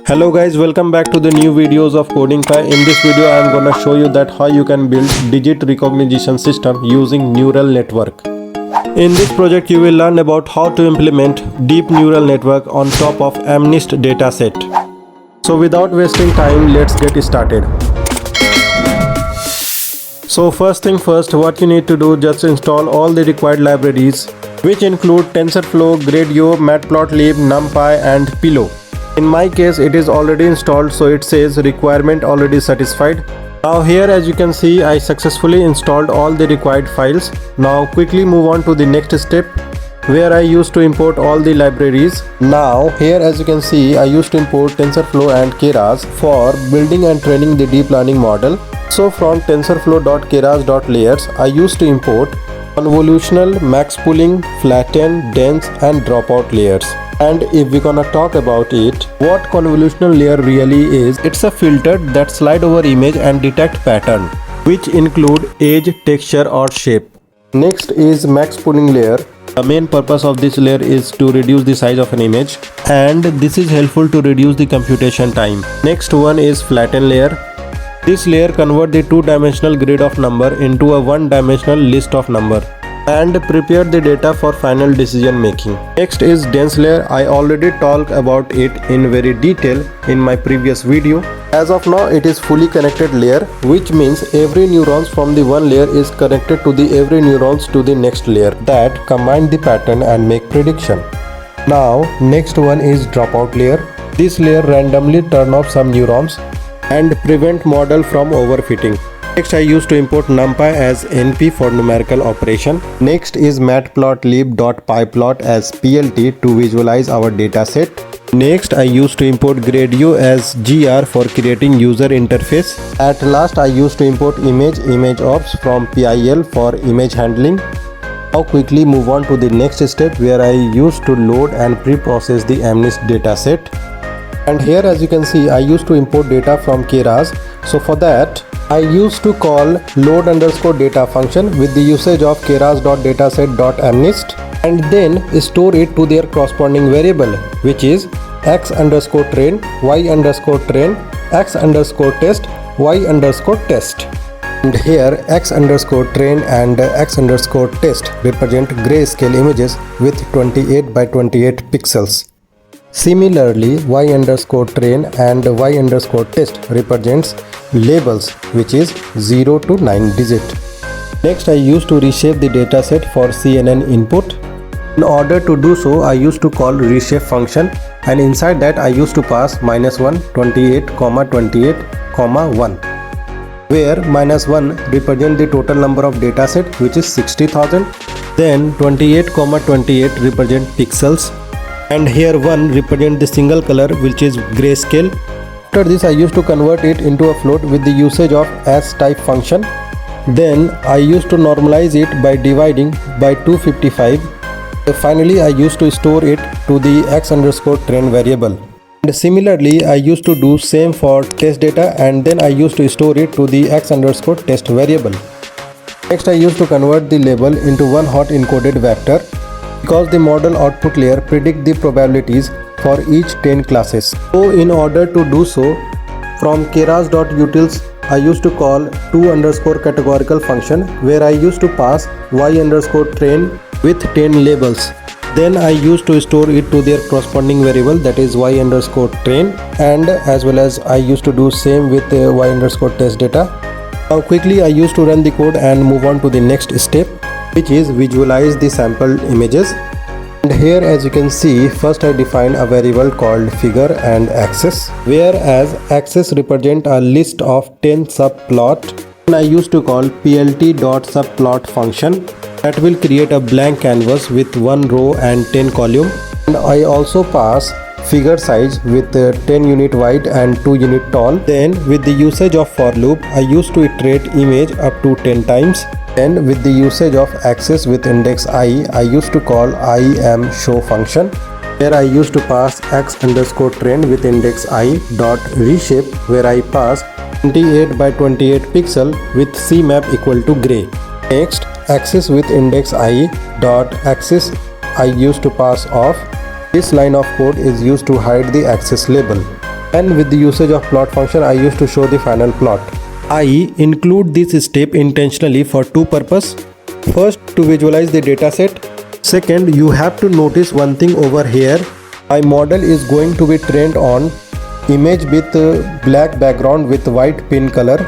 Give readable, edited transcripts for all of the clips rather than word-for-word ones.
Hello guys, welcome back to the new videos of Coding Pie. In this video I am gonna show you that how you can build digit recognition system using neural network. In this project you will learn about how to implement deep neural network on top of MNIST dataset. So without wasting time, let's get started. So first thing first, what you need to do, just install all the required libraries, which include TensorFlow, Gradio, Matplotlib, NumPy and Pillow. In my case it is already installed, so it says requirement already satisfied. Now here as you can see, I successfully installed all the required files. Now quickly move on to the next step, where I used to import all the libraries. Now here as you can see, I used to import TensorFlow and Keras for building and training the deep learning model. So from tensorflow.keras.layers I used to import convolutional, max pooling, flatten, dense and dropout layers. And if we're gonna talk about it, what convolutional layer really is, it's a filter that slide over image and detect pattern, which include age, texture or shape. Next is max pooling layer. The main purpose of this layer is to reduce the size of an image, and this is helpful to reduce the computation time. Next one is flatten layer. This layer converts the two-dimensional grid of number into a one-dimensional list of number and prepare the data for final decision making. Next is dense layer. I already talked about it in very detail in my previous video. As of now it is fully connected layer, which means every neurons from the one layer is connected to the every neurons to the next layer that combine the pattern and make prediction. Now next one is dropout layer. This layer randomly turn off some neurons and prevent model from overfitting. Next I used to import NumPy as NP for numerical operation. Next is matplotlib.pyplot as PLT to visualize our dataset. Next I used to import Gradio as GR for creating user interface. At last I used to import image ops from PIL for image handling. Now quickly move on to the next step, where I used to load and pre-process the MNIST dataset. And here as you can see, I used to import data from Keras. So for that I used to call load_data function with the usage of keras.dataset.mnist and then store it to their corresponding variable, which is x_train, y_train, x_test, y_test. And here x_train and x_test represent grayscale images with 28 by 28 pixels. Similarly, y_train and y_test represents labels, which is 0 to 9 digit. Next I used to reshape the dataset for CNN input. In order to do so, I used to call reshape function, and inside that I used to pass -1, 28, 28, 1, where -1 represent the total number of dataset, which is 60,000. Then 28, 28 represent pixels, and here 1 represent the single color, which is grayscale. After this I used to convert it into a float with the usage of as_type function. Then I used to normalize it by dividing by 255. Finally I used to store it to the x_train variable. And similarly I used to do same for test data, and then I used to store it to the x_test variable. Next I used to convert the label into one hot encoded vector, because the model output layer predict the probabilities for each 10 classes. So in order to do so, from keras.utils I used to call to_categorical function, where I used to pass y_train with 10 labels. Then I used to store it to their corresponding variable, that is y_train, and as well as I used to do same with y_test data. Now quickly I used to run the code and move on to the next step, which is visualize the sampled images. And here as you can see, first I define a variable called figure and axis, whereas axis represent a list of 10 subplot, and I used to call plt.subplot function that will create a blank canvas with 1 row and 10 column. And I also pass figure size with 10 unit wide and 2 unit tall. Then with the usage of for loop I used to iterate image up to 10 times. And with the usage of axis with index I used to call IAmShow function, where I used to pass x_train with index I dot reshape, where I pass 28 by 28 pixel with CMap equal to gray. Next axis with index I dot axis I used to pass off. This line of code is used to hide the axis label. And with the usage of plot function, I used to show the final plot. I include this step intentionally for two purposes. First, to visualize the dataset. Second, you have to notice one thing over here. My model is going to be trained on image with black background with white pin color.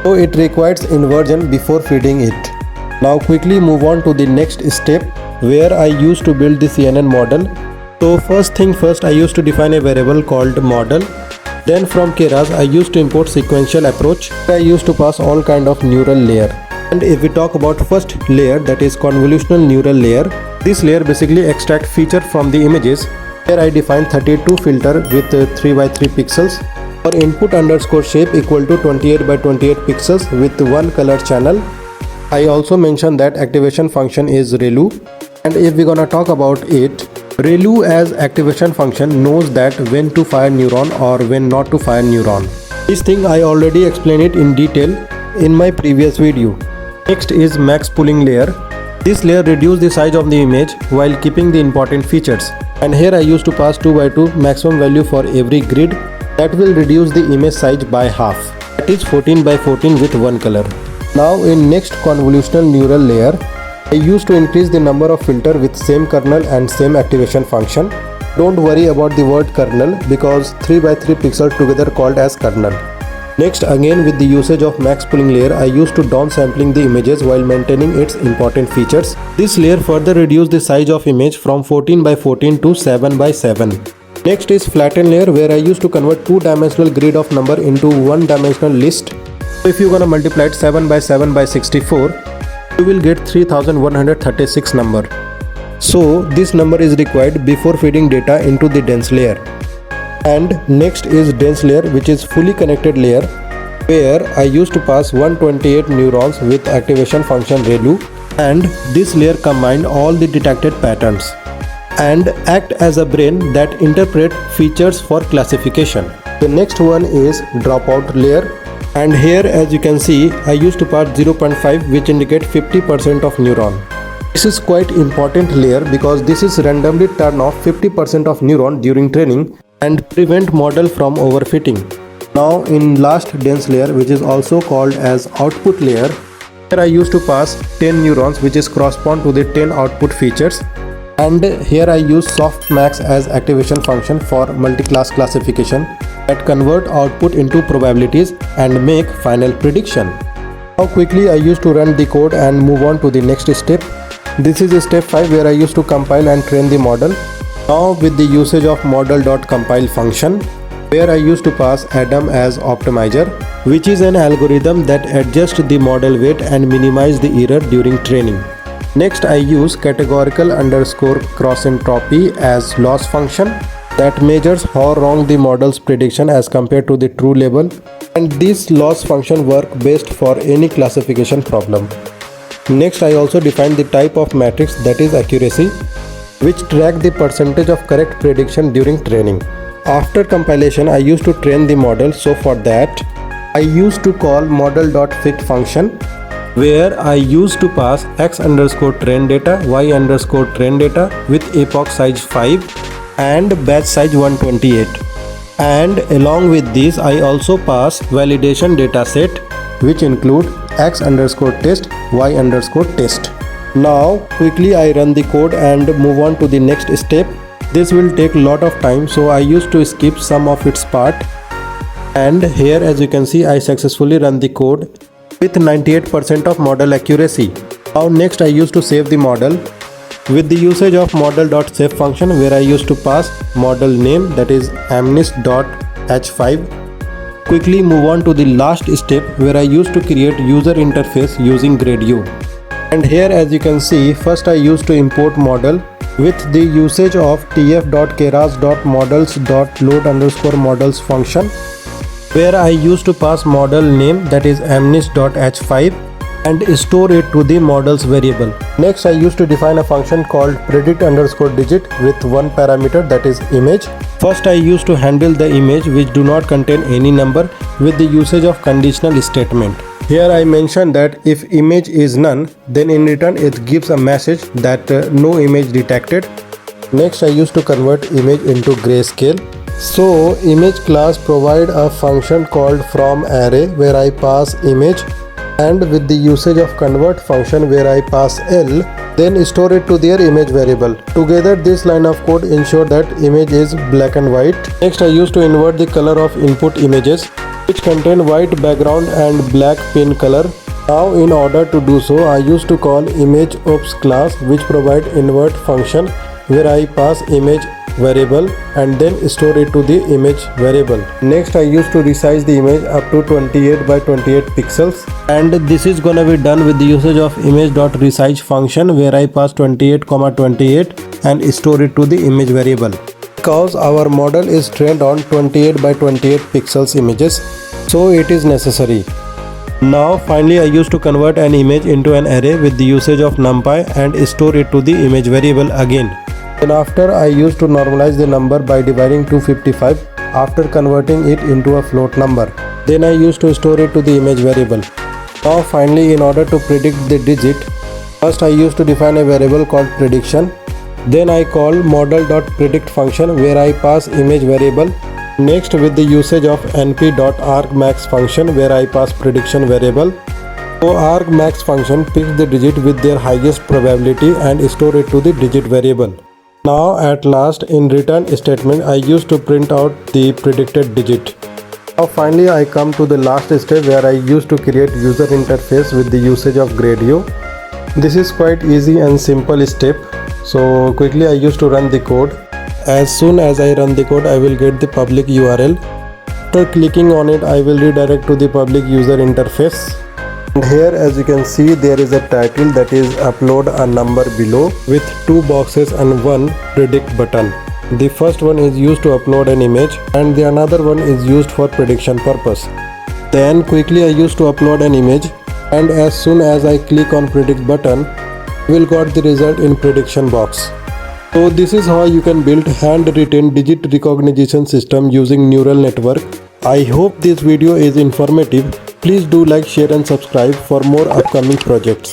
So it requires inversion before feeding it. Now quickly move on to the next step where I used to build the CNN model. So first thing first, I used to define a variable called model. Then from Keras, I used to import sequential approach. I used to pass all kind of neural layer. And if we talk about first layer, that is convolutional neural layer, this layer basically extract feature from the images. Here I define 32 filter with 3x3 pixels. For input underscore shape equal to 28 by 28 pixels with one color channel. I also mentioned that activation function is ReLU. And if we're gonna talk about it, ReLU as activation function knows that when to fire neuron or when not to fire neuron. This thing I already explained it in detail in my previous video. Next is max pooling layer. This layer reduces the size of the image while keeping the important features. And here I used to pass 2x2 maximum value for every grid. That will reduce the image size by half. That is 14 by 14 with one color. Now in next convolutional neural layer, I used to increase the number of filter with same kernel and same activation function. Don't worry about the word kernel because 3x3 pixels together called as kernel. Next, again with the usage of max pooling layer, I used to downsampling the images while maintaining its important features. This layer further reduced the size of image from 14 by 14 to 7 by 7. Next is flatten layer where I used to convert two-dimensional grid of number into one-dimensional list. So if you're gonna multiply it 7 by 7 by 64, you will get 3136 number. So this number is required before feeding data into the dense layer. And next is dense layer, which is fully connected layer where I used to pass 128 neurons with activation function ReLU, and this layer combined all the detected patterns and act as a brain that interpret features for classification. The next one is dropout layer, and here as you can see I used to pass 0.5 which indicate 50% of neuron. This is quite important layer because this is randomly turn off 50% of neuron during training and prevent model from overfitting. Now in last dense layer, which is also called as output layer, here I used to pass 10 neurons which is correspond to the 10 output features, and here I use softmax as activation function for multi-class classification that convert output into probabilities and make final prediction. Now quickly I used to run the code and move on to the next step. This is step 5 where I used to compile and train the model. Now with the usage of model.compile function, where I used to pass Adam as optimizer, which is an algorithm that adjusts the model weight and minimize the error during training. Next I use categorical underscore cross entropy as loss function that measures how wrong the model's prediction as compared to the true label, and this loss function work best for any classification problem. Next I also define the type of matrix, that is accuracy, which track the percentage of correct prediction during training. After compilation I used to train the model, so for that I used to call model.fit function where I used to pass x underscore train data, y underscore train data with epoch size 5 and batch size 128, and along with this I also pass validation dataset which include x underscore test, y underscore test. Now quickly I run the code and move on to the next step. This will take a lot of time, so I used to skip some of its part, and here as you can see I successfully run the code with 98% of model accuracy. Now next I used to save the model with the usage of model.save function where I used to pass model name, that is MNIST.h5. Quickly move on to the last step where I used to create user interface using Gradio. And here as you can see, first I used to import model with the usage of tf.keras.models.load_models function where I used to pass model name, that is MNIST.h5, and store it to the models variable. Next I used to define a function called predict_digit with one parameter, that is image. First I used to handle the image which do not contain any number with the usage of conditional statement. Here I mentioned that if image is none, then in return it gives a message that no image detected. Next I used to convert image into grayscale So image class provide a function called fromArray where I pass image, and with the usage of convert function where I pass L, then store it to their image variable. Together this line of code ensure that image is black and white. Next I used to invert the color of input images which contain white background and black pin color. Now in order to do so, I used to call image_ops class which provide invert function where I pass image variable and then store it to the image variable. Next I used to resize the image up to 28 by 28 pixels, and this is gonna be done with the usage of image.resize function where I pass 28,28 and store it to the image variable. Because our model is trained on 28 by 28 pixels images, so it is necessary. Now finally I used to convert an image into an array with the usage of numpy and store it to the image variable again. Then after I used to normalize the number by dividing 255 after converting it into a float number. Then I used to store it to the image variable. Now finally, in order to predict the digit, first I used to define a variable called prediction. Then I call model.predict function where I pass image variable. Next with the usage of np.argmax function where I pass prediction variable. So argmax function picks the digit with their highest probability and store it to the digit variable. Now at last in return statement I used to print out the predicted digit. Now finally I come to the last step where I used to create user interface with the usage of Gradio. This is quite easy and simple step. So quickly I used to run the code. As soon as I run the code I will get the public URL. After clicking on it I will redirect to the public user interface. And here as you can see there is a title that is upload a number below with 2 boxes and 1 predict button. The first one is used to upload an image and the another one is used for prediction purpose. Then quickly I used to upload an image, and as soon as I click on predict button I will got the result in prediction box. So this is how you can build handwritten digit recognition system using neural network. I hope this video is informative. Please do like, share and subscribe for more upcoming projects.